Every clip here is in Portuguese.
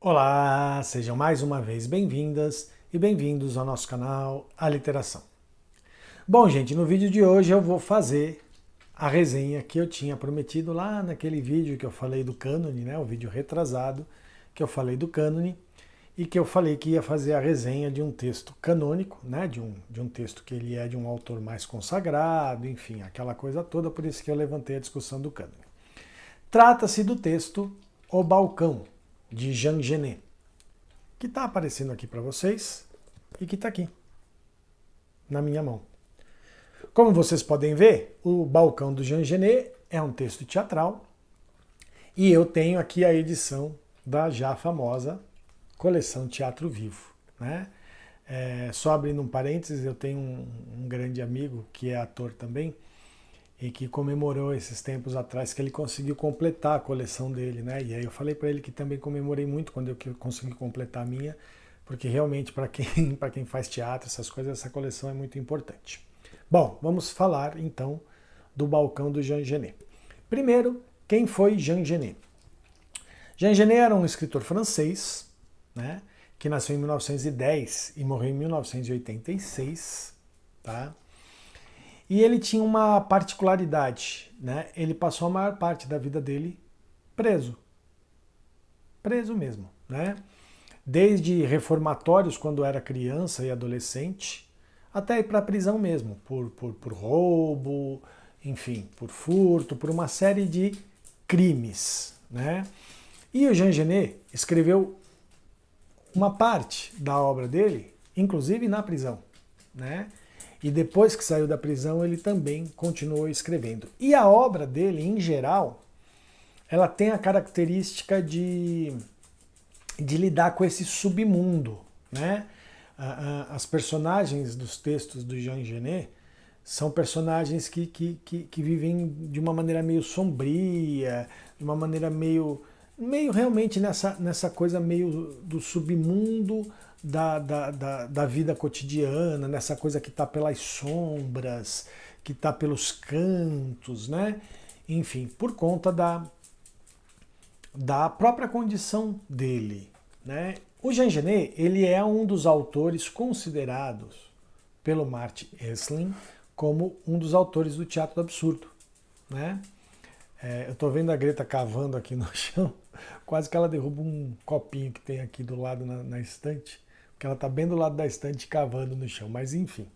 Olá, sejam mais uma vez bem-vindas e bem-vindos ao nosso canal Aliteração. Bom, gente, no vídeo de hoje eu vou fazer a resenha que eu tinha prometido lá naquele vídeo que eu falei do cânone, né? O vídeo retrasado que eu falei do cânone e que eu falei que ia fazer a resenha de um texto canônico, né? De um texto que ele é de um autor mais consagrado, enfim, aquela coisa toda, por isso que eu levantei a discussão do cânone. Trata-se do texto O Balcão, de Jean Genet, que está aparecendo aqui para vocês e que está aqui, na minha mão. Como vocês podem ver, o Balcão do Jean Genet é um texto teatral e eu tenho aqui a edição da já famosa coleção Teatro Vivo, né? Só abrindo um parênteses, eu tenho um grande amigo que é ator também e que comemorou esses tempos atrás que ele conseguiu completar a coleção dele, né? E aí eu falei para ele que também comemorei muito quando eu consegui completar a minha, porque realmente para quem faz teatro, essas coisas, essa coleção é muito importante. Bom, vamos falar então do Balcão do Jean Genet. Primeiro, quem foi Jean Genet? Jean Genet era um escritor francês, né? Que nasceu em 1910 e morreu em 1986, tá? E ele tinha uma particularidade, né? Ele passou a maior parte da vida dele preso. Preso mesmo, né? Desde reformatórios quando era criança e adolescente, até ir para a prisão mesmo, por roubo, enfim, por furto, por uma série de crimes, né? E o Jean Genet escreveu uma parte da obra dele, inclusive na prisão, né? E depois que saiu da prisão, ele também continuou escrevendo. E a obra dele, em geral, ela tem a característica de lidar com esse submundo, né? As personagens dos textos do Jean Genet são personagens que vivem de uma maneira meio sombria, de uma maneira meio realmente nessa coisa meio do submundo da vida cotidiana, nessa coisa que está pelas sombras, que está pelos cantos, né? Enfim, por conta da própria condição dele, né? O Jean Genet, ele é um dos autores considerados pelo Martin Esslin como um dos autores do teatro do absurdo, né? Eu estou vendo a Greta cavando aqui no chão, quase que ela derruba um copinho que tem aqui do lado na estante, porque ela está bem do lado da estante cavando no chão, mas enfim.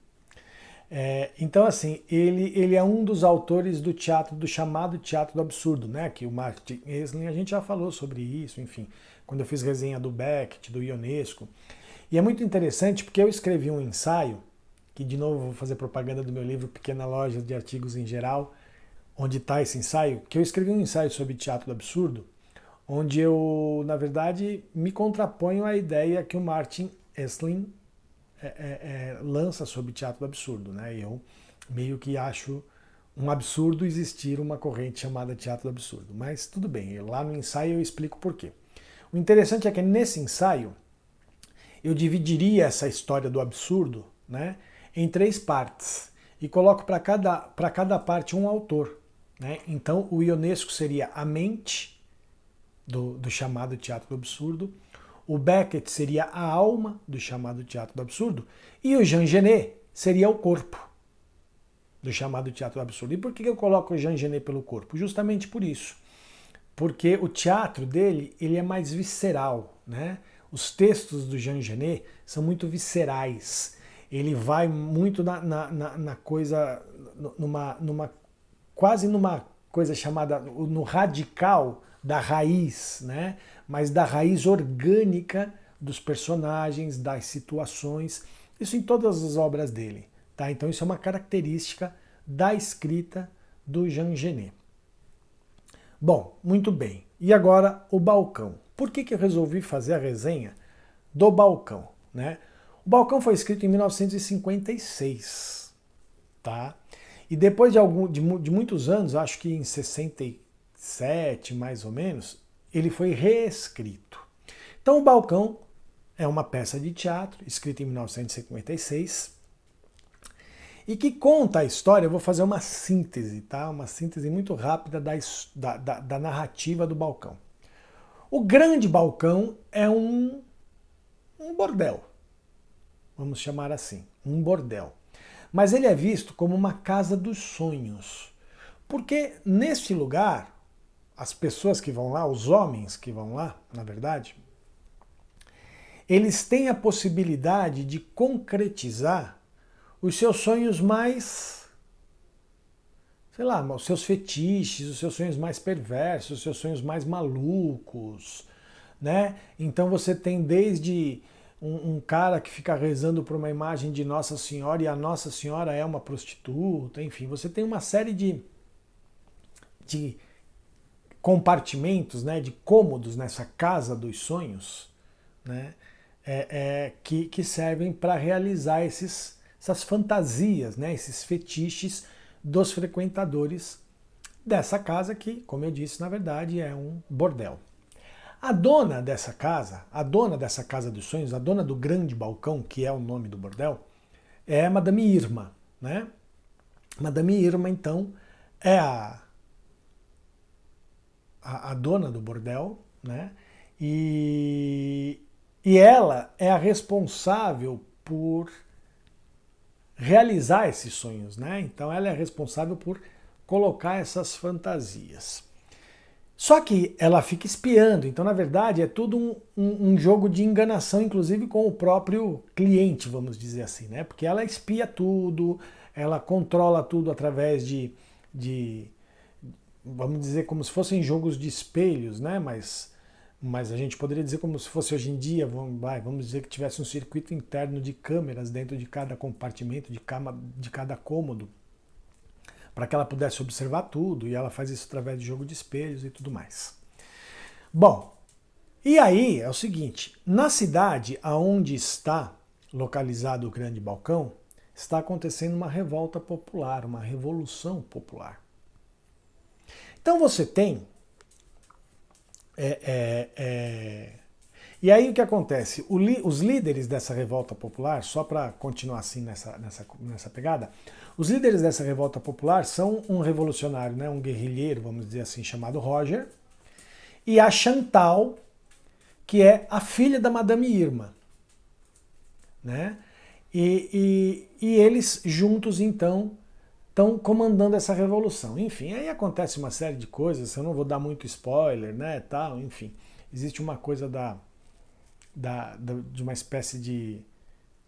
Então, assim, ele é um dos autores do teatro, do chamado teatro do absurdo, né? Que o Martin Esslin, a gente já falou sobre isso, enfim, quando eu fiz resenha do Beckett, do Ionesco. E é muito interessante porque eu escrevi um ensaio, que de novo vou fazer propaganda do meu livro Pequena Loja de Artigos em Geral, onde está esse ensaio, que eu escrevi um ensaio sobre teatro do absurdo, onde eu, na verdade, me contraponho à ideia que o Martin Esslin lança sobre teatro do absurdo, né? Eu meio que acho um absurdo existir uma corrente chamada teatro do absurdo, mas tudo bem, lá no ensaio eu explico por quê. O interessante é que nesse ensaio eu dividiria essa história do absurdo, né, em 3 partes e coloco para cada parte um autor, né? Então o Ionesco seria a mente do chamado teatro do absurdo, o Beckett seria a alma do chamado teatro do absurdo e o Jean Genet seria o corpo do chamado teatro do absurdo. E por que eu coloco o Jean Genet pelo corpo? Justamente por isso. Porque o teatro dele ele é mais visceral, né? Os textos do Jean Genet são muito viscerais. Ele vai muito na coisa, quase numa coisa chamada, no radical da raiz, né? Mas da raiz orgânica dos personagens, das situações, isso em todas as obras dele, tá? Então isso é uma característica da escrita do Jean Genet. Bom, muito bem. E agora o Balcão. Por que eu resolvi fazer a resenha do Balcão, né? O Balcão foi escrito em 1956, tá? E depois de muitos anos, acho que em 67 mais ou menos, ele foi reescrito. Então o Balcão é uma peça de teatro escrita em 1956 e que conta a história. Eu vou fazer uma síntese, tá? Uma síntese muito rápida da narrativa do Balcão. O grande balcão é um bordel, vamos chamar assim, um bordel. Mas ele é visto como uma casa dos sonhos, porque neste lugar, as pessoas que vão lá, os homens que vão lá, na verdade, eles têm a possibilidade de concretizar os seus sonhos mais, sei lá, os seus fetiches, os seus sonhos mais perversos, os seus sonhos mais malucos, né? Então você tem desde um cara que fica rezando por uma imagem de Nossa Senhora e a Nossa Senhora é uma prostituta, enfim, você tem uma série de compartimentos, né, de cômodos nessa casa dos sonhos, né, que servem para realizar essas fantasias, né, esses fetiches dos frequentadores dessa casa que, como eu disse, na verdade é um bordel. A dona dessa casa dos sonhos, a dona do grande balcão, que é o nome do bordel, é Madame Irma, né? Madame Irma, então, é a dona do bordel, né? E ela é a responsável por realizar esses sonhos, né? Então ela é responsável por colocar essas fantasias. Só que ela fica espiando, então na verdade é tudo um jogo de enganação, inclusive com o próprio cliente, vamos dizer assim, né? Porque ela espia tudo, ela controla tudo através de vamos dizer, como se fossem jogos de espelhos, né? Mas a gente poderia dizer como se fosse hoje em dia, vamos dizer que tivesse um circuito interno de câmeras dentro de cada compartimento, de cada cômodo, para que ela pudesse observar tudo, e ela faz isso através de jogo de espelhos e tudo mais. Bom, e aí é o seguinte, na cidade aonde está localizado o grande balcão, está acontecendo uma revolta popular, uma revolução popular. Então você tem... E aí o que acontece? Os líderes dessa revolta popular, só para continuar assim nessa pegada, os líderes dessa revolta popular são um revolucionário, né, um guerrilheiro, vamos dizer assim, chamado Roger, e a Chantal, que é a filha da Madame Irma, né? E eles juntos, então, estão comandando essa revolução. Enfim, aí acontece uma série de coisas, eu não vou dar muito spoiler, né, tal, enfim. Existe uma coisa de uma espécie de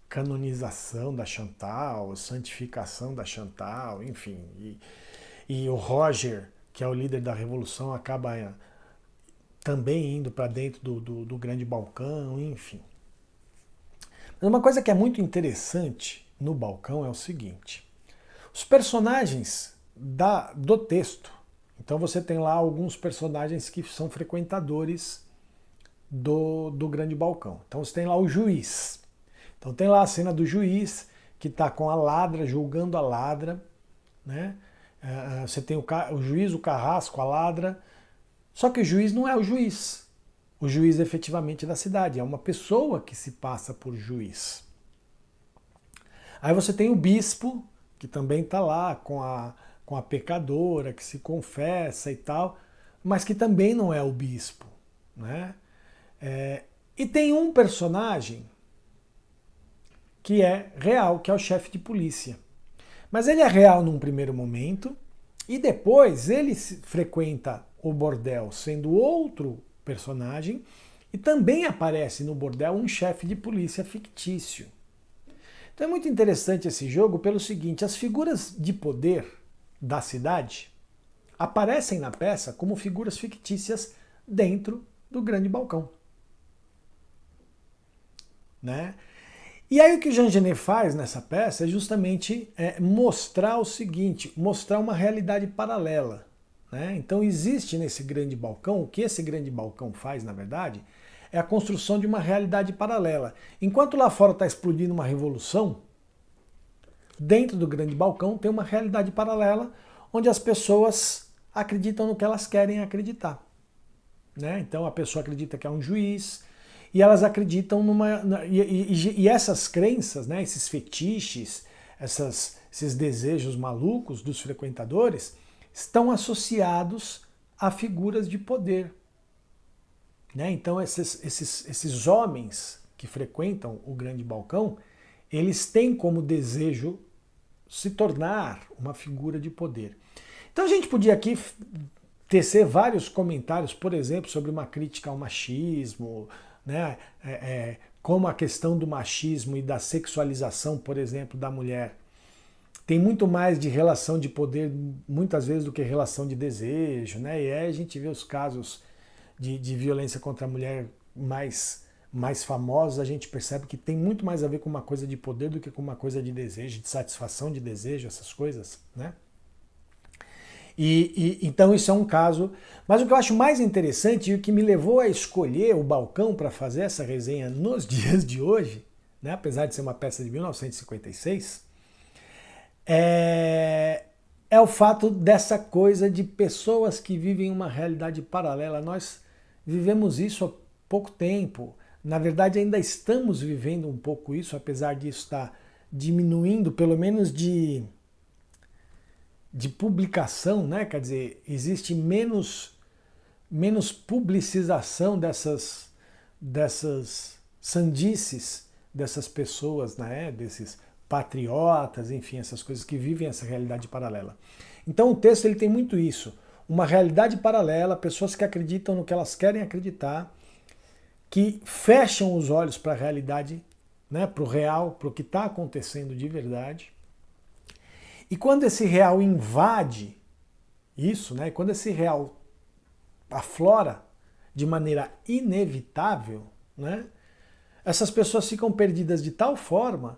canonização da Chantal, santificação da Chantal, enfim. E o Roger, que é o líder da revolução, acaba também indo para dentro do grande balcão, enfim. Mas uma coisa que é muito interessante no balcão é o seguinte: os personagens do texto, então você tem lá alguns personagens que são frequentadores do grande balcão. Então você tem lá o juiz. Então tem lá a cena do juiz que está com a ladra, julgando a ladra, né? Você tem o juiz, o carrasco, a ladra. Só que o juiz não é o juiz. O juiz efetivamente da cidade. É uma pessoa que se passa por juiz. Aí você tem o bispo, que também está lá com a pecadora, que se confessa e tal, mas que também não é o bispo, né? E tem um personagem que é real, que é o chefe de polícia. Mas ele é real num primeiro momento e depois ele frequenta o bordel sendo outro personagem e também aparece no bordel um chefe de polícia fictício. Então é muito interessante esse jogo pelo seguinte: as figuras de poder da cidade aparecem na peça como figuras fictícias dentro do grande balcão, né? E aí o que Jean Genet faz nessa peça é justamente mostrar o seguinte, mostrar uma realidade paralela, né? Então existe nesse grande balcão, o que esse grande balcão faz, na verdade, é a construção de uma realidade paralela. Enquanto lá fora está explodindo uma revolução, dentro do grande balcão tem uma realidade paralela onde as pessoas acreditam no que elas querem acreditar, né? Então a pessoa acredita que é um juiz, e elas acreditam e essas crenças, né, esses fetiches, esses desejos malucos dos frequentadores estão associados a figuras de poder. né? Então esses homens que frequentam o grande balcão, eles têm como desejo se tornar uma figura de poder. Então a gente podia aqui tecer vários comentários, por exemplo, sobre uma crítica ao machismo, né? Como a questão do machismo e da sexualização, por exemplo, da mulher tem muito mais de relação de poder, muitas vezes, do que relação de desejo, né? E aí a gente vê os casos de violência contra a mulher mais famosos, a gente percebe que tem muito mais a ver com uma coisa de poder do que com uma coisa de desejo, de satisfação de desejo, essas coisas, né? Então isso é um caso. Mas o que eu acho mais interessante e o que me levou a escolher o balcão para fazer essa resenha nos dias de hoje, né, apesar de ser uma peça de 1956, é o fato dessa coisa de pessoas que vivem uma realidade paralela. Nós vivemos isso há pouco tempo. Na verdade, ainda estamos vivendo um pouco isso, apesar disso estar diminuindo, pelo menos de publicação, né? Quer dizer, existe menos publicização dessas sandices dessas pessoas, né? Desses patriotas, enfim, essas coisas que vivem essa realidade paralela. Então o texto ele tem muito isso, uma realidade paralela, pessoas que acreditam no que elas querem acreditar, que fecham os olhos para a realidade, né? Para o real, para o que está acontecendo de verdade. E quando esse real invade isso, né, quando esse real aflora de maneira inevitável, né, essas pessoas ficam perdidas de tal forma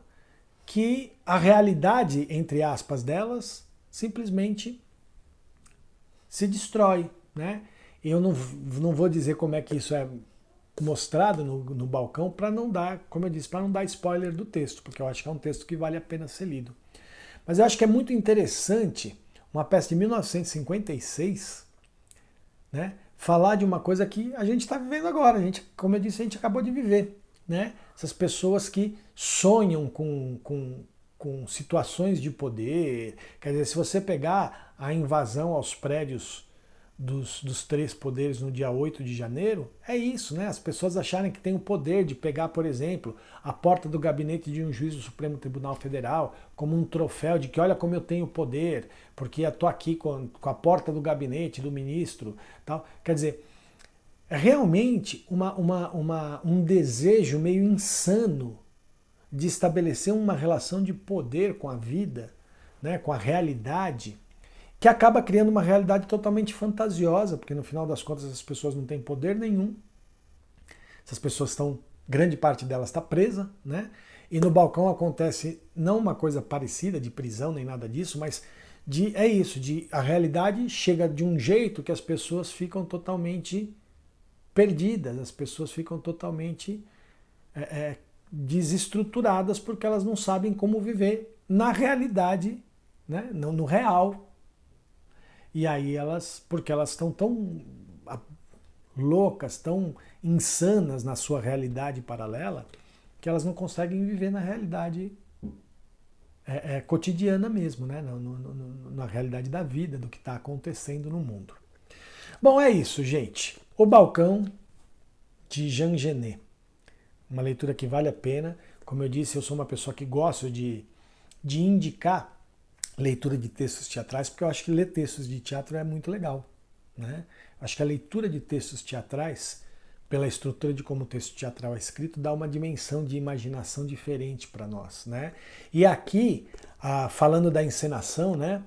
que a realidade, entre aspas, delas simplesmente se destrói. Né? Eu não vou dizer como é que isso é mostrado no balcão para não dar, como eu disse, para não dar spoiler do texto, porque eu acho que é um texto que vale a pena ser lido. Mas eu acho que é muito interessante uma peça de 1956, né, falar de uma coisa que a gente está vivendo agora. A gente, como eu disse, a gente acabou de viver. Né? Essas pessoas que sonham com situações de poder. Quer dizer, se você pegar a invasão aos prédios dos três poderes no dia 8 de janeiro, é isso, né? As pessoas acharem que tem o poder de pegar, por exemplo, a porta do gabinete de um juiz do Supremo Tribunal Federal como um troféu de que olha como eu tenho poder, porque eu estou aqui com a porta do gabinete do ministro. Tal. Quer dizer, é realmente um desejo meio insano de estabelecer uma relação de poder com a vida, né, com a realidade, que acaba criando uma realidade totalmente fantasiosa, porque no final das contas as pessoas não têm poder nenhum, essas pessoas estão, grande parte delas está presa, né? E no balcão acontece não uma coisa parecida de prisão nem nada disso, mas a realidade chega de um jeito que as pessoas ficam totalmente perdidas, as pessoas ficam totalmente desestruturadas porque elas não sabem como viver na realidade, né? No real. E aí porque elas estão tão loucas, tão insanas na sua realidade paralela, que elas não conseguem viver na realidade cotidiana mesmo, né? Na realidade da vida, do que está acontecendo no mundo. Bom, é isso, gente. O Balcão, de Jean Genet. Uma leitura que vale a pena. Como eu disse, eu sou uma pessoa que gosto de indicar leitura de textos teatrais, porque eu acho que ler textos de teatro é muito legal. Né? Acho que a leitura de textos teatrais, pela estrutura de como o texto teatral é escrito, dá uma dimensão de imaginação diferente para nós. Né? E aqui, falando da encenação, né?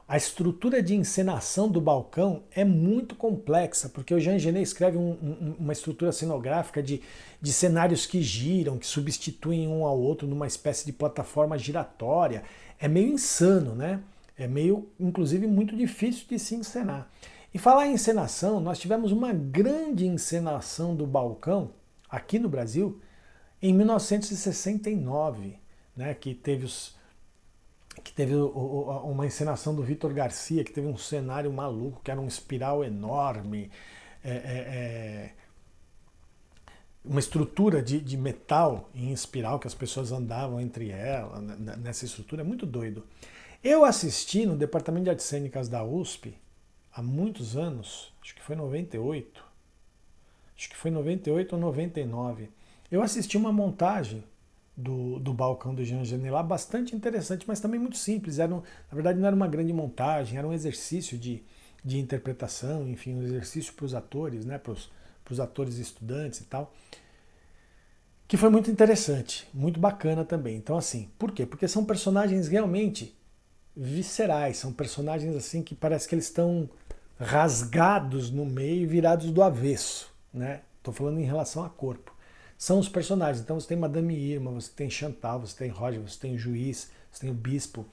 A estrutura de encenação do balcão é muito complexa, porque o Jean Genet escreve uma estrutura cenográfica de cenários que giram, que substituem um ao outro numa espécie de plataforma giratória. É meio insano, né? É meio, inclusive, muito difícil de se encenar. E falar em encenação, nós tivemos uma grande encenação do balcão aqui no Brasil em 1969, né? Que teve uma encenação do Vitor Garcia, que teve um cenário maluco, que era um espiral enorme, uma estrutura de metal em espiral, que as pessoas andavam entre elas, nessa estrutura, é muito doido. Eu assisti no Departamento de Artes Cênicas da USP, há muitos anos, acho que foi em 98, acho que foi 98 ou 99, eu assisti uma montagem do balcão do Jean Genet lá, bastante interessante, mas também muito simples. Na verdade, não era uma grande montagem, era um exercício de interpretação, enfim, um exercício para os atores, né, para os atores estudantes e tal, que foi muito interessante, muito bacana também. Então, assim, por quê? Porque são personagens realmente viscerais, são personagens assim que parece que eles estão rasgados no meio e virados do avesso, né? Estou falando em relação a corpo. São os personagens. Então você tem Madame Irma, você tem Chantal, você tem Roger, você tem o juiz, você tem o bispo,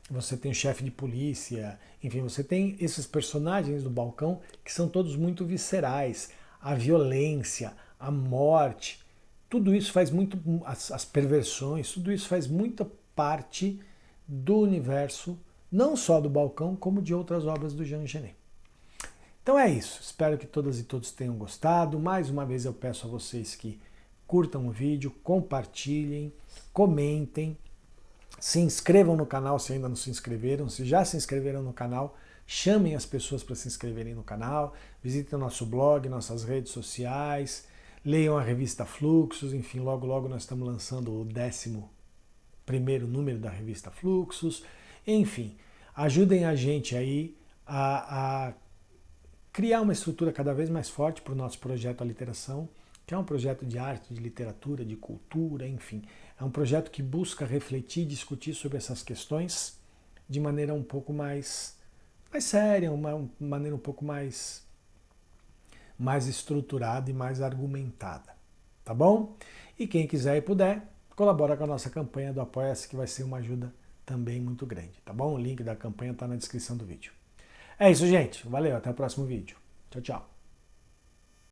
você tem o chefe de polícia, enfim, você tem esses personagens do balcão que são todos muito viscerais. A violência, a morte, tudo isso faz muito, as perversões, tudo isso faz muita parte do universo, não só do balcão, como de outras obras do Jean Genet. Então é isso, espero que todas e todos tenham gostado. Mais uma vez eu peço a vocês que curtam o vídeo, compartilhem, comentem, se inscrevam no canal se ainda não se inscreveram, se já se inscreveram no canal, chamem as pessoas para se inscreverem no canal, visitem o nosso blog, nossas redes sociais, leiam a revista Fluxos, enfim, logo logo nós estamos lançando o 11º número da revista Fluxos, enfim, ajudem a gente aí a criar uma estrutura cada vez mais forte para o nosso projeto Aliteração, que é um projeto de arte, de literatura, de cultura, enfim. É um projeto que busca refletir e discutir sobre essas questões de maneira um pouco mais séria, uma maneira um pouco mais estruturada e mais argumentada. Tá bom? E quem quiser e puder, colabora com a nossa campanha do Apoia-se, que vai ser uma ajuda também muito grande. Tá bom? O link da campanha está na descrição do vídeo. É isso, gente. Valeu, até o próximo vídeo. Tchau, tchau.